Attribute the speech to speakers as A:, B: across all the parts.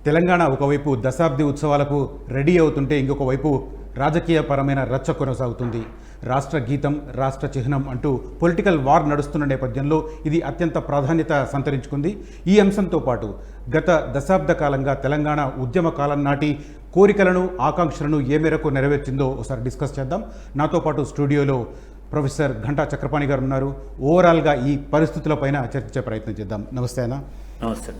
A: తెలంగాణ ఒకవైపు దశాబ్ది ఉత్సవాలకు రెడీ అవుతుంటే ఇంకొక వైపు రాజకీయపరమైన రచ్చ కొనసాగుతుంది. రాష్ట్ర గీతం, రాష్ట్ర చిహ్నం అంటూ పొలిటికల్ వార్ నడుస్తున్న నేపథ్యంలో ఇది అత్యంత ప్రాధాన్యత సంతరించుకుంది. ఈ అంశంతో పాటు గత దశాబ్ద కాలంగా తెలంగాణ ఉద్యమ కాలం నాటి కోరికలను, ఆకాంక్షలను ఏ మేరకు నెరవేర్చిందో ఒకసారి డిస్కస్ చేద్దాం. నాతో పాటు స్టూడియోలో ప్రొఫెసర్ ఘంటా చక్రపాణి గారు ఉన్నారు. ఓవరాల్గా ఈ పరిస్థితులపైన చర్చించే ప్రయత్నం చేద్దాం. నమస్తే అన్న.
B: నమస్తే.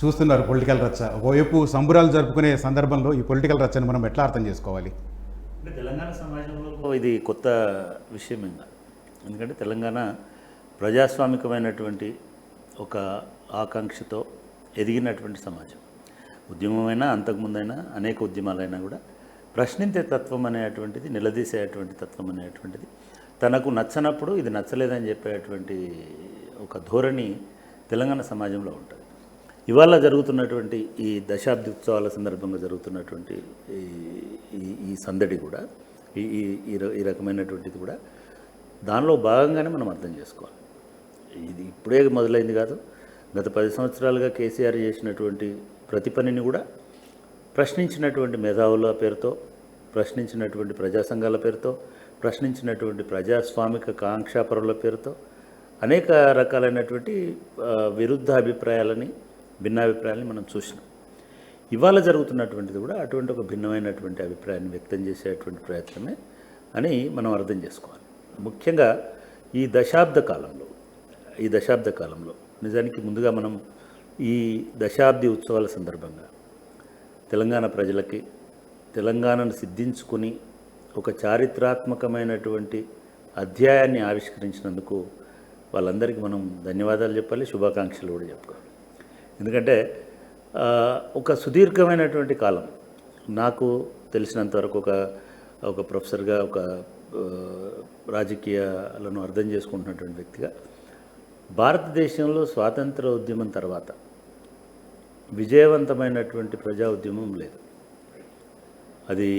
A: చూస్తున్నారు పొలిటికల్ రచ్చ. ఒకవైపు సంబురాలు జరుపుకునే సందర్భంలో ఈ పొలిటికల్ రచ్చను మనం ఎట్లా అర్థం చేసుకోవాలి?
B: అంటే తెలంగాణ సమాజంలో ఇది కొత్త విషయం ఇంకా. ఎందుకంటే తెలంగాణ ప్రజాస్వామికమైనటువంటి ఒక ఆకాంక్షతో ఎదిగినటువంటి సమాజం. ఉద్యమమైనా అంతకుముందైనా అనేక ఉద్యమాలైనా కూడా ప్రశ్నించే తత్వం అనేటువంటిది, నిలదీసేటువంటి తత్వం అనేటువంటిది, తనకు నచ్చనప్పుడు ఇది నచ్చలేదని చెప్పేటువంటి ఒక ధోరణి తెలంగాణ సమాజంలో ఉంటుంది. ఇవాళ జరుగుతున్నటువంటి ఈ దశాబ్ది ఉత్సవాల సందర్భంగా జరుగుతున్నటువంటి ఈ సందడి కూడా ఈ రకమైనటువంటిది కూడా దానిలో భాగంగానే మనం అర్థం చేసుకోవాలి. ఇది ఇప్పుడే మొదలైంది కాదు. గత 10 సంవత్సరాలుగా కేసీఆర్ చేసినటువంటి ప్రతి పనిని కూడా ప్రశ్నించినటువంటి మేధావుల పేరుతో, ప్రశ్నించినటువంటి ప్రజా సంఘాల పేరుతో, ప్రశ్నించినటువంటి ప్రజాస్వామిక కాంక్షాపరుల పేరుతో అనేక రకాలైనటువంటి విరుద్ధ అభిప్రాయాలని, భిన్నాభిప్రాయాలని మనం చూసినాం. ఇవాళ జరుగుతున్నటువంటిది కూడా అటువంటి ఒక భిన్నమైనటువంటి అభిప్రాయాన్ని వ్యక్తం చేసేటువంటి ప్రయత్నమే అని మనం అర్థం చేసుకోవాలి. ముఖ్యంగా ఈ దశాబ్ద కాలంలో నిజానికి ముందుగా మనం ఈ దశాబ్ది ఉత్సవాల సందర్భంగా తెలంగాణ ప్రజలకి తెలంగాణను సిద్ధించుకొని ఒక చారిత్రాత్మకమైనటువంటి అధ్యాయాన్ని ఆవిష్కరించినందుకు వాళ్ళందరికీ మనం ధన్యవాదాలు చెప్పాలి, శుభాకాంక్షలు కూడా చెప్పుకోవాలి. ఎందుకంటే ఒక సుదీర్ఘమైనటువంటి కాలం, నాకు తెలిసినంతవరకు ఒక ప్రొఫెసర్గా, ఒక రాజకీయాలను అర్థం చేసుకుంటున్నటువంటి వ్యక్తిగా, భారతదేశంలో స్వాతంత్ర ఉద్యమం తర్వాత విజయవంతమైనటువంటి ప్రజా ఉద్యమం లేదు. అది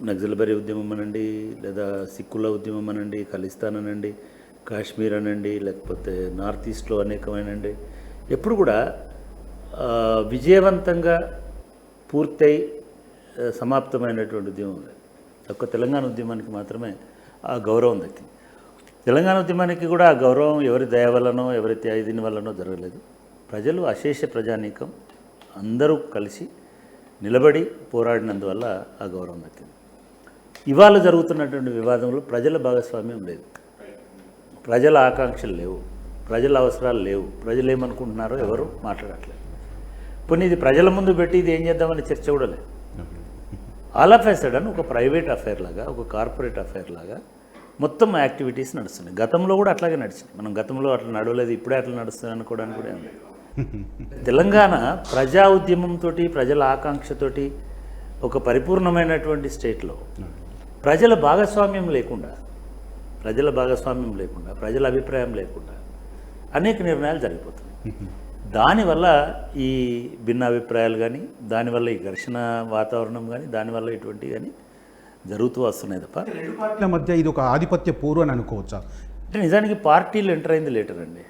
B: నక్సల్బరీ ఉద్యమం అనండి, లేదా సిక్కుల ఉద్యమం అనండి, ఖలిస్తాన్ అనండి, కాశ్మీర్ అనండి, లేకపోతే నార్త్ ఈస్ట్లో అనేకమైనండి, ఎప్పుడు కూడా విజయవంతంగా పూర్తయి సమాప్తమైనటువంటి ఉద్యమం లేదు. ఒక్క తెలంగాణ ఉద్యమానికి మాత్రమే ఆ గౌరవం దక్కింది. తెలంగాణ ఉద్యమానికి కూడా ఆ గౌరవం ఎవరి దయ వల్లనో, ఎవరి త్యాగదీని వల్లనో జరగలేదు. ప్రజలు, అశేష ప్రజానీకం అందరూ కలిసి నిలబడి పోరాడినందువల్ల ఆ గౌరవం దక్కింది. ఇవాళ జరుగుతున్నటువంటి వివాదంలో ప్రజల భాగస్వామ్యం లేదు, ప్రజల ఆకాంక్షలు లేవు, ప్రజల అవసరాలు లేవు, ప్రజలు ఏమనుకుంటున్నారో ఎవరు మాట్లాడట్లేదు. పోనీ ఇది ప్రజల ముందు పెట్టి ఇది ఏం చేద్దామని చర్చ కూడా లేదు. ఆల్ ఆఫ్ ఎ సడన్ ఒక ప్రైవేట్ అఫైర్ లాగా, ఒక కార్పొరేట్ అఫైర్ లాగా మొత్తం యాక్టివిటీస్ నడుస్తున్నాయి. గతంలో కూడా అట్లాగే నడిచింది. మనం గతంలో అట్లా నడవలేదు, ఇప్పుడే అట్లా నడుస్తుంది అనుకోవడానికి కూడా ఉంది. తెలంగాణ ప్రజా ఉద్యమంతో, ప్రజల ఆకాంక్షతోటి ఒక పరిపూర్ణమైనటువంటి స్టేట్లో ప్రజల భాగస్వామ్యం లేకుండా, ప్రజల అభిప్రాయం లేకుండా అనేక నిర్ణయాలు జరిగిపోతున్నాయి. దానివల్ల ఈ భిన్న అభిప్రాయాలు కానీ, దానివల్ల ఈ ఘర్షణ వాతావరణం కానీ, దానివల్ల ఇటువంటివి కానీ జరుగుతూ వస్తున్నాయి తప్ప
A: రెండు పార్టీల మధ్య ఇది ఒక ఆధిపత్య పూర్వం అని అనుకోవచ్చా?
B: అంటే నిజానికి పార్టీలు ఎంటర్ అయింది లేటర్ అండి.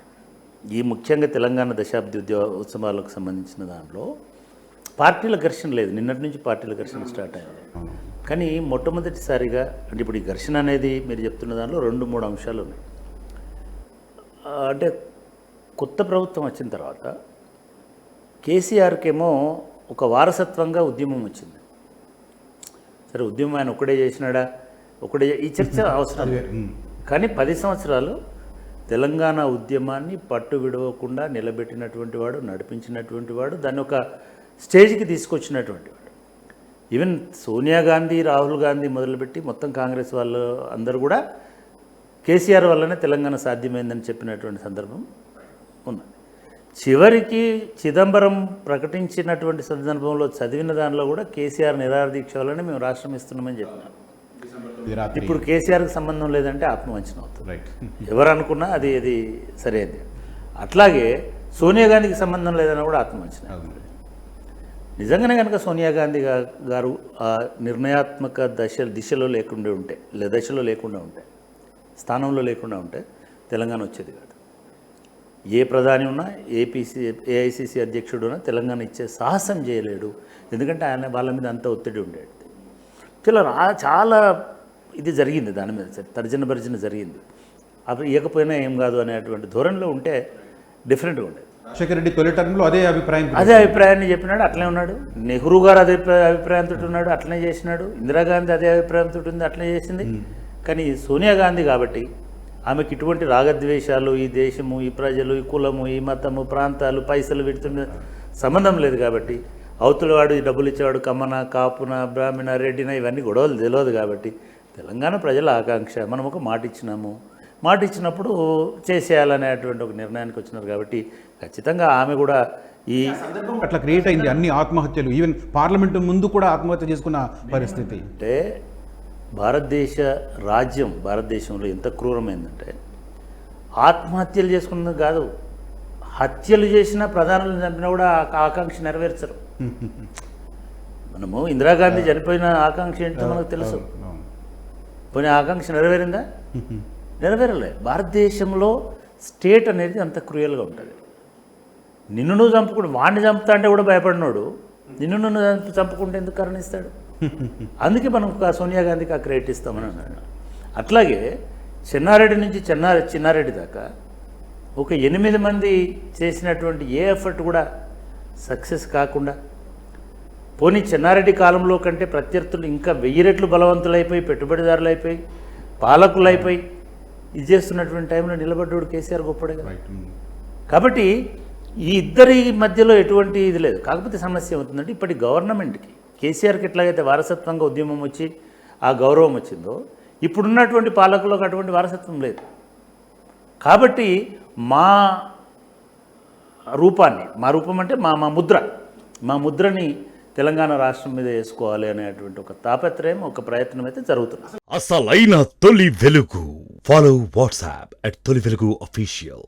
B: ఈ ముఖ్యంగా తెలంగాణ దశాబ్ది ఉత్సవాలకు సంబంధించిన దాంట్లో పార్టీల ఘర్షణ లేదు. నిన్నటి నుంచి పార్టీల ఘర్షణ స్టార్ట్ అయింది. కానీ మొట్టమొదటిసారిగా, అంటే ఇప్పుడు ఈ ఘర్షణ అనేది మీరు చెప్తున్న దాంట్లో 2-3 అంశాలు ఉన్నాయి. అంటే కొత్త ప్రభుత్వం వచ్చిన తర్వాత కేసీఆర్కేమో ఒక వారసత్వంగా ఉద్యమం వచ్చింది. సరే, ఉద్యమం ఆయన ఒక్కడే చేసినాడా, ఈ చర్చ అవసరం. కానీ 10 సంవత్సరాలు తెలంగాణ ఉద్యమాన్ని పట్టు విడవకుండా నిలబెట్టినటువంటి వాడు, నడిపించినటువంటి వాడు, దాన్ని ఒక స్టేజ్కి తీసుకొచ్చినటువంటి వాడు. ఈవెన్ సోనియా గాంధీ, రాహుల్ గాంధీ మొదలుపెట్టి మొత్తం కాంగ్రెస్ వాళ్ళు అందరూ కూడా కేసీఆర్ వల్లనే తెలంగాణ సాధ్యమైందని చెప్పినటువంటి సందర్భం ఉన్నది. చివరికి చిదంబరం ప్రకటించినటువంటి సందర్భంలో చదివిన దానిలో కూడా కేసీఆర్ నిరాహార దీక్ష వల్లనే మేము రాష్ట్రం ఇస్తున్నామని చెప్పినారు. ఇప్పుడు కేసీఆర్కి సంబంధం లేదంటే ఆత్మవంచన అవుతుంది. ఎవరు అనుకున్నా అది సరైనది. అట్లాగే సోనియా గాంధీకి సంబంధం లేదన్నా కూడా ఆత్మవంచన. నిజంగానే కనుక సోనియా గాంధీ గారు ఆ నిర్ణయాత్మక దశలో లేకుండా ఉంటే, స్థానంలో లేకుండా ఉంటే తెలంగాణ వచ్చేది కాదు. ఏ ప్రధాని ఉన్నా ఏఐసిసి అధ్యక్షుడు ఉన్నా తెలంగాణ ఇచ్చే సాహసం చేయలేడు. ఎందుకంటే ఆయన వాళ్ళ మీద అంత ఒత్తిడి ఉండేది. చాలా ఇది జరిగింది, దాని మీద తర్జన భర్జన జరిగింది. అప్పుడు ఇవ్వకపోయినా ఏం కాదు అనేటువంటి ధోరణిలో ఉంటే డిఫరెంట్గా ఉండేది.
A: రాజశేఖర రెడ్డి తొలి టర్మ్లో అదే
B: అభిప్రాయాన్ని చెప్పినాడు, అట్లనే ఉన్నాడు. నెహ్రూ గారు అదే అభిప్రాయంతో ఉన్నాడు, అట్లనే చేసినాడు. ఇందిరాగాంధీ అదే అభిప్రాయంతో ఉంది, అట్లనే చేసింది. కానీ సోనియా గాంధీ కాబట్టి ఆమెకి ఇటువంటి రాగద్వేషాలు, ఈ దేశము, ఈ ప్రజలు, ఈ కులము, ఈ మతము, ప్రాంతాలు, పైసలు వీటితో సంబంధం లేదు కాబట్టి, అవతలవాడు డబ్బులు ఇచ్చేవాడు కమ్మన, కాపున, బ్రాహ్మణ, రెడ్డిన ఇవన్నీ గొడవలు తెలియదు కాబట్టి తెలంగాణ ప్రజల ఆకాంక్ష, మనం ఒక మాట ఇచ్చినాము, మాట ఇచ్చినప్పుడు చేసేయాలనేటువంటి ఒక నిర్ణయానికి వచ్చినారు కాబట్టి ఖచ్చితంగా ఆమె కూడా ఈ
A: అట్లా క్రియేట్ అయింది. అన్ని ఆత్మహత్యలు, ఈవెన్ పార్లమెంటు ముందు కూడా ఆత్మహత్య చేసుకున్న పరిస్థితి.
B: అంటే భారతదేశంలో ఎంత క్రూరమైందంటే ఆత్మహత్యలు చేసుకున్నది కాదు, హత్యలు చేసిన ప్రధానులను చంపినా కూడా ఆకాంక్ష నెరవేర్చరు. మనము ఇందిరాగాంధీ చనిపోయిన ఆకాంక్ష ఏంటో మనకు తెలుసు. పోయిన ఆకాంక్ష నెరవేరిందా? నెరవేరలే. భారతదేశంలో స్టేట్ అనేది అంత క్రూయల్గా ఉంటుంది. నిన్ను నువ్వు చంపుకుంటే, వాడిని చంపుతా అంటే కూడా భయపడినోడు నిన్ను నువ్వు చంపుకుంటే ఎందుకు కరుణిస్తాడు? అందుకే మనం సోనియా గాంధీకి ఆ క్రెడిట్ ఇస్తామని అన్నాడు. అట్లాగే చెన్నారెడ్డి నుంచి చిన్నారెడ్డి దాకా ఒక 8 మంది చేసినటువంటి ఏ ఎఫర్ట్ కూడా సక్సెస్ కాకుండా, పోనీ చెన్నారెడ్డి కాలంలో కంటే ప్రత్యర్థులు ఇంకా 1000 రెట్లు బలవంతులైపోయి, పెట్టుబడిదారులు అయిపోయి, పాలకులు అయిపోయి ఇది చేస్తున్నటువంటి టైంలో నిలబడ్డాడు కేసీఆర్ గొప్పడే కదా. కాబట్టి ఈ ఇద్దరి మధ్యలో ఎటువంటి ఇది లేదు. కాకపోతే సమస్య ఏమవుతుందంటే ఇప్పటి గవర్నమెంట్కి, కేసీఆర్కి ఎట్లాగైతే వారసత్వంగా ఉద్యమం వచ్చి ఆ గౌరవం వచ్చిందో, ఇప్పుడున్నటువంటి పాలకులకు అటువంటి వారసత్వం లేదు. కాబట్టి మా రూపం అంటే మా ముద్రని తెలంగాణ రాష్ట్రం మీద వేసుకోవాలి అనేటువంటి ఒక తాపత్రయం, ఒక ప్రయత్నం అయితే జరుగుతుంది.
C: అసలైన తొలి వెలుగు. ఫాలో వాట్సాప్ @తొలి వెలుగు official.